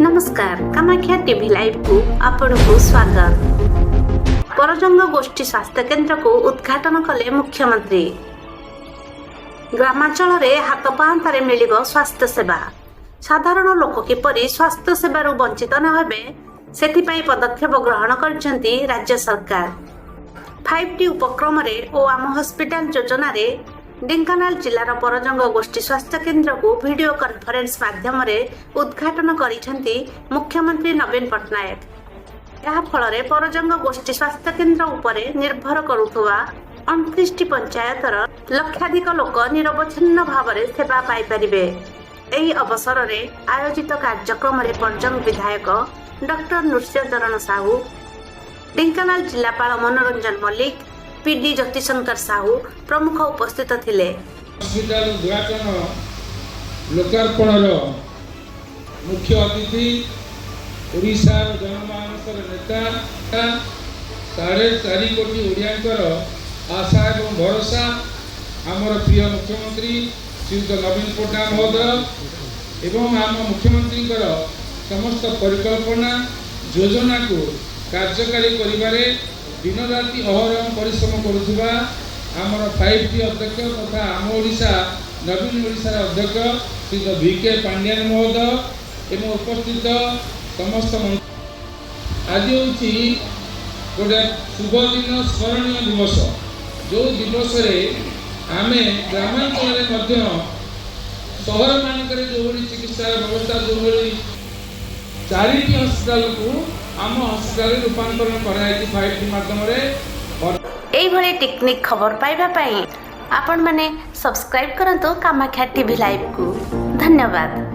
नमस्कार Kamakhya TV live को आपण को स्वागत। परजंग गोष्ठी स्वास्थ्य केन्द्र को उद्घाटन कले मुख्यमंत्री। ग्रामांचल रे हाथ पांतारे मिलिबो स्वास्थ्य सेवा। साधारण लोक किपरि स्वास्थ्य सेवारू वंचित न हेबे सेथिपाई पदक्षेप ग्रहण करछंती राज्य सरकार। 5T उपक्रम रे ओ आम हॉस्पिटल योजना रे ढेंकानाल जिलार परजंग गोष्ठी स्वास्थ्य केन्द्र को वीडियो कॉन्फ्रेंस माध्यम उद्घाटन करिसेंती मुख्यमंत्री नवीन पट्टनायक। यह फल परजंग गोष्ठी स्वास्थ्य केन्द्र उपरे निर्भर करुवा 29 पंचायतर लक्षाधिक लोक निरवच्छिन्न भाव में सेवा पाइपारे। यही अवसर में आयोजित कार्यक्रम में परजंग विधायक डॉक्टर नृसिंहचरण साहू, ढेंकानाल जिलापाल मनोरंजन मल्लिक, पीडी ज्योतिशंकर साहू प्रमुख उपस्थित थिले। हॉस्पिटल उद्घाटन लोकार्पण मुख्य अतिथि ओडिशा जनमानसर नेता 4.5 कोटी ओडियांकर आशा एवं भरोसा आमर प्रिय मुख्यमंत्री श्रीयुत नवीन पट्टनायक महोदय एवं आम मुख्यमंत्री समस्त परिकल्पना योजना को कार्यकारी करिबारे दिन राति अहरह परिश्रम करुवा आमर 5T अध्यक्ष तथा आम ओडिशा नवीन ओडिशार अध्यक्ष श्रीयुत VK पांड्यान महोदय एवं उपस्थित समस्त आज हूँ गोटे शुभ दिन स्मरणीय दिवस जो दिवस आम ग्रामांचल सहर मानक जो चिकित्सा व्यवस्था जो 4टी हॉस्पिटल को आम हॉस्पिटल रूपांतरण कराई 5T माध्यम एही टेक्निक खबर पाइबा पई आपण माने सब्सक्राइब करंतु कामाख्या टीवी लाइव को। धन्यवाद।